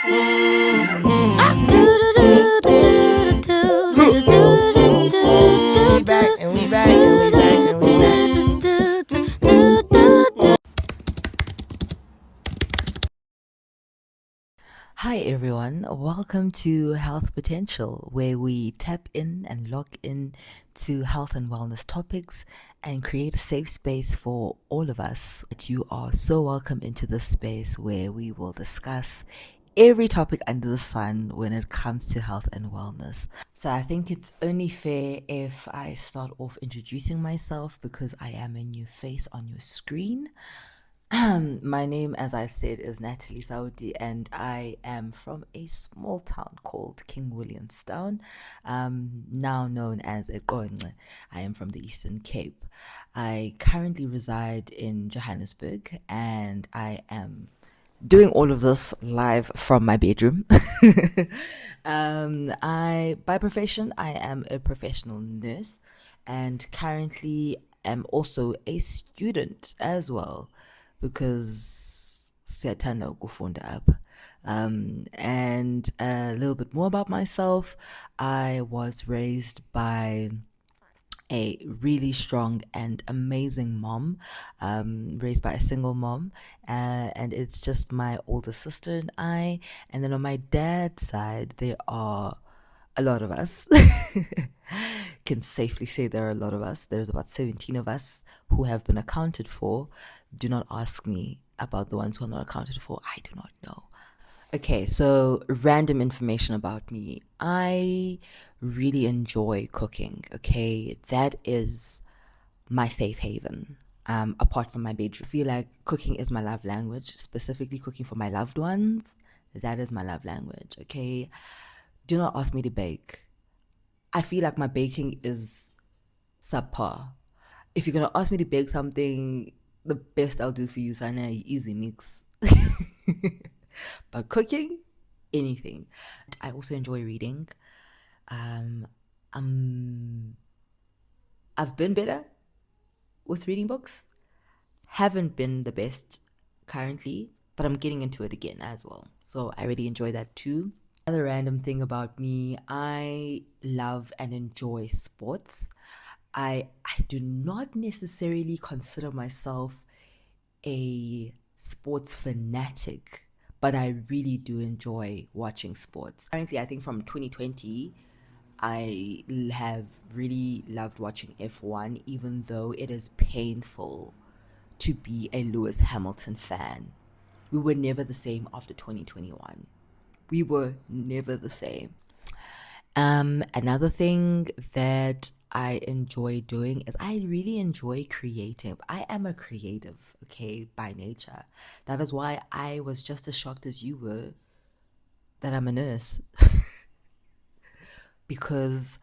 Hi everyone, welcome to Health Potential, where we tap in and lock in to health and wellness topics and create a safe space for all of us. You are so welcome into this space where we will discuss every topic under the sun when it comes to health and wellness. So I think it's only fair if I start off introducing myself because I am a new face on your screen. My name, as I've said, is Natalie Saudi, and I am from a small town called King Williamstown, now known as Eqonce. I am from the Eastern Cape. I currently reside in Johannesburg, and I am doing all of this live from my bedroom. By profession, I am a professional nurse, and currently am also a student as well, because siyathanda ukufunda apha. And a little bit more about myself. I was raised by a really strong and amazing mom, raised by a single mom, and it's just my older sister and I. And then on my dad's side, there are a lot of us. Can safely say there are a lot of us. There's about 17 of us who have been accounted for. Do not ask me about the ones who are not accounted for. I do not know. Okay, so random information about me. I really enjoy cooking, okay? That is my safe haven. Apart from my bedroom. I feel like cooking is my love language, specifically cooking for my loved ones. That is my love language, okay? Do not ask me to bake. I feel like my baking is subpar. If you're gonna ask me to bake something, the best I'll do for you, Sana, easy mix. But cooking, anything. I also enjoy reading. Um, I've been better with reading books. Haven't been the best currently, but I'm getting into it again as well. So I really enjoy that too. Another random thing about me, I love and enjoy sports. I do not necessarily consider myself a sports fanatic, but I really do enjoy watching sports. Currently, I think from 2020, I have really loved watching F1, even though it is painful to be a Lewis Hamilton fan. We were never the same after 2021. We were never the same. Another thing that I enjoy doing is I really enjoy creating. I am a creative, okay, by nature. That is why I was just as shocked as you were that I'm a nurse. Because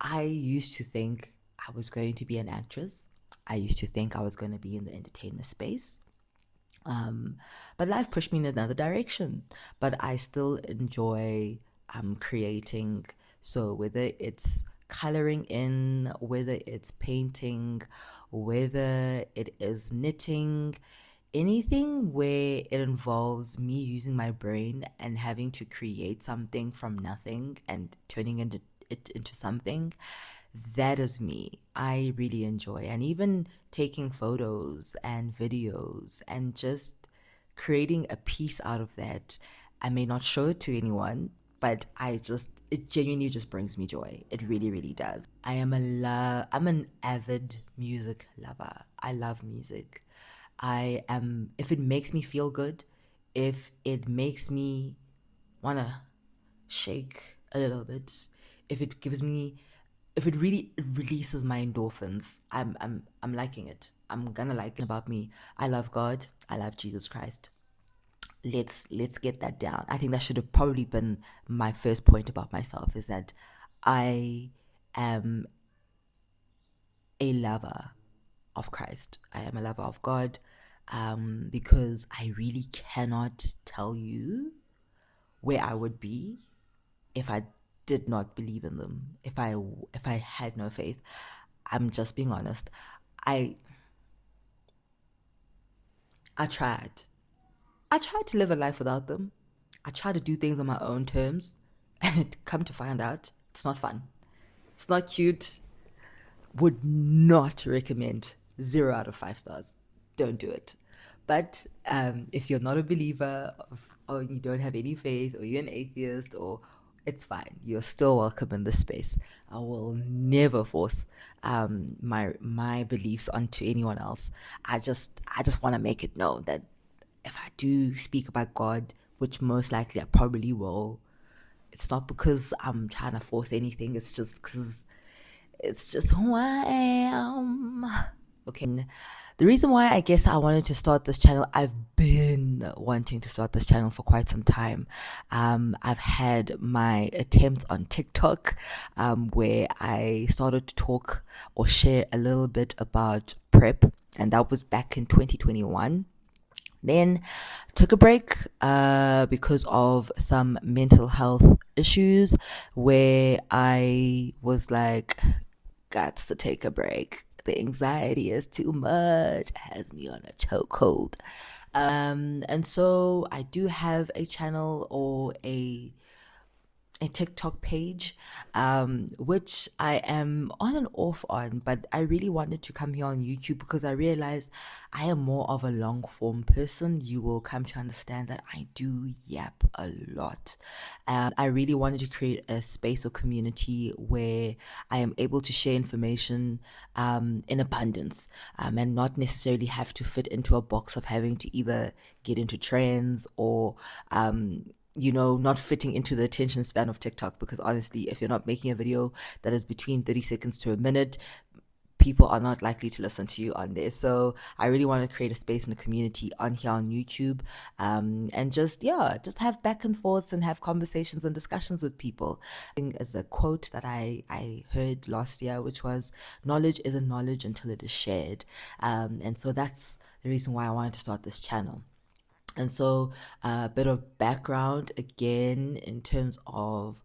I used to think I was going to be an actress. I used to think I was going to be in the entertainment space. But life pushed me in another direction. But I still enjoy creating. So whether it's coloring in, whether it's painting, whether it is knitting, anything where it involves me using my brain and having to create something from nothing and turning it into something, that is me. I really enjoy. And even taking photos and videos and just creating a piece out of that. I may not show it to anyone, but it genuinely just brings me joy. It really, really does. I'm an avid music lover. I love music. If it makes me feel good, if it makes me wanna shake a little bit, if it really releases my endorphins, I'm liking it. I'm gonna like it. About me, I love God. I love Jesus Christ. Let's get that down. I think that should have probably been my first point about myself, is that I am a lover of Christ. I am a lover of God, because I really cannot tell you where I would be if I did not believe in them. If I had no faith. I'm just being honest. I I tried. I tried to live a life without them. I try to do things on my own terms, and it come to find out it's not fun. It's not cute. Would not recommend. 0 out of 5 stars. Don't do it. But if you're not a believer or you don't have any faith or you're an atheist, or it's fine. You're still welcome in this space. I will never force my beliefs onto anyone else. I just want to make it known that if I do speak about God, which most likely I probably will, it's not because I'm trying to force anything. It's just because it's just who I am. Okay. The reason why I guess I wanted to start this channel, I've been wanting to start this channel for quite some time. I've had my attempt on TikTok where I started to talk or share a little bit about PrEP, and that was back in 2021. Then took a break because of some mental health issues where I was like, got to take a break. The anxiety is too much, has me on a chokehold. And so I do have a channel or a TikTok page, which I am on and off on, but I really wanted to come here on YouTube because I realized I am more of a long form person. You will come to understand that I do yap a lot. I really wanted to create a space or community where I am able to share information in abundance and not necessarily have to fit into a box of having to either get into trends or not fitting into the attention span of TikTok. Because honestly, if you're not making a video that is between 30 seconds to a minute, people are not likely to listen to you on there. So I really want to create a space and a community on here on YouTube, and just have back and forths and have conversations and discussions with people. As a quote that I heard last year, which was, knowledge isn't knowledge until it is shared. And so that's the reason why I wanted to start this channel. And so a bit of background again in terms of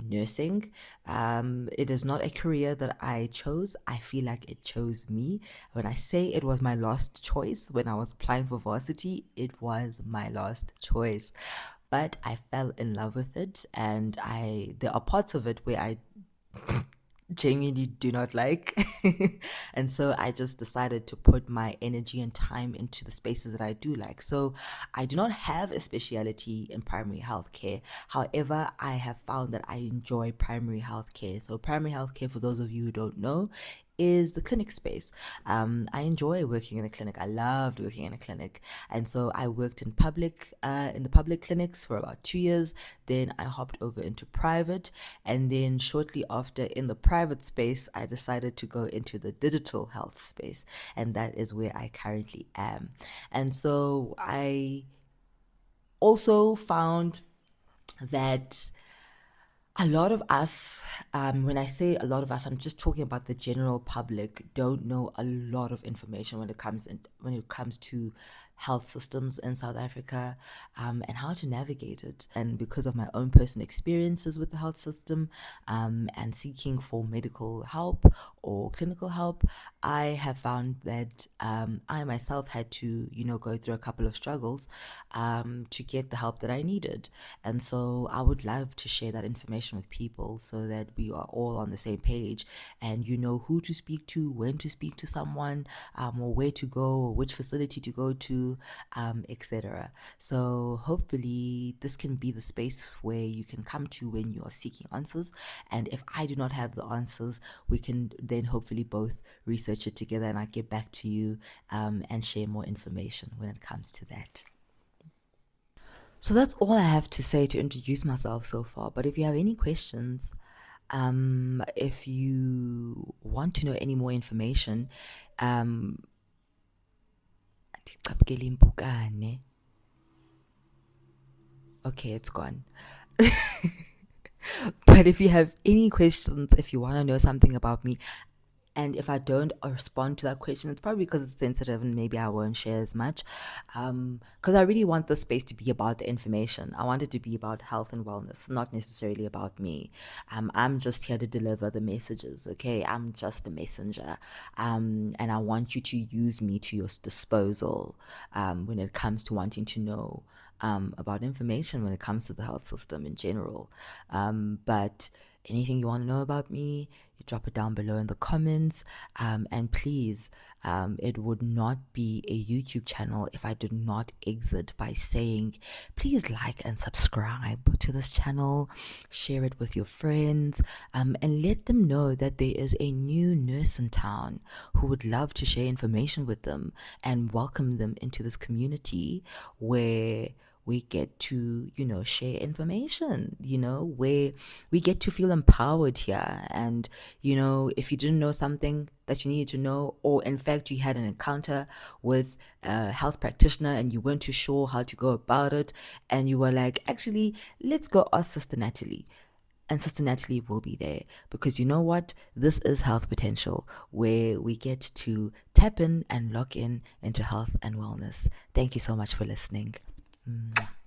nursing. It is not a career that I chose. I feel like it chose me. When I say it was my last choice when I was applying for varsity, it was my last choice. But I fell in love with it, and there are parts of it where I genuinely do not like. And so I just decided to put my energy and time into the spaces that I do like. So I do not have a specialty in primary healthcare. However, I have found that I enjoy primary healthcare. So primary healthcare, for those of you who don't know, is the clinic space. I enjoy working in a clinic. I loved working in a clinic. And so I worked in the public clinics for about 2 years. Then I hopped over into private. And then shortly after, in the private space, I decided to go into the digital health space. And that is where I currently am. And so I also found that a lot of us, when I say a lot of us, I'm just talking about the general public, don't know a lot of information when it comes to health systems in South Africa, and how to navigate it. And because of my own personal experiences with the health system, and seeking for medical help or clinical help, I have found that I myself had to, go through a couple of struggles to get the help that I needed. And so I would love to share that information with people so that we are all on the same page, and you know who to speak to, when to speak to someone, or where to go, or which facility to go to, etc. So hopefully this can be the space where you can come to when you are seeking answers. And if I do not have the answers, we can then hopefully both research it together, and I get back to you and share more information when it comes to that. So that's all I have to say to introduce myself so far. But if you have any questions, if you want to know any more information, okay, it's gone. But if you have any questions, if you want to know something about me, and if I don't respond to that question, it's probably because it's sensitive and maybe I won't share as much. Because I really want this space to be about the information. I want it to be about health and wellness, not necessarily about me. I'm just here to deliver the messages, okay? I'm just a messenger. And I want you to use me to your disposal when it comes to wanting to know about information when it comes to the health system in general. But anything you want to know about me, you drop it down below in the comments. And please, it would not be a YouTube channel if I did not exit by saying, please like and subscribe to this channel, share it with your friends, and let them know that there is a new nurse in town who would love to share information with them and welcome them into this community where we get to, share information, where we get to feel empowered here. And, if you didn't know something that you needed to know, or in fact, you had an encounter with a health practitioner and you weren't too sure how to go about it, and you were like, actually, let's go ask Sister Natalie. And Sister Natalie will be there, because you know what? This is Health Potential, where we get to tap in and lock in into health and wellness. Thank you so much for listening. Mwah.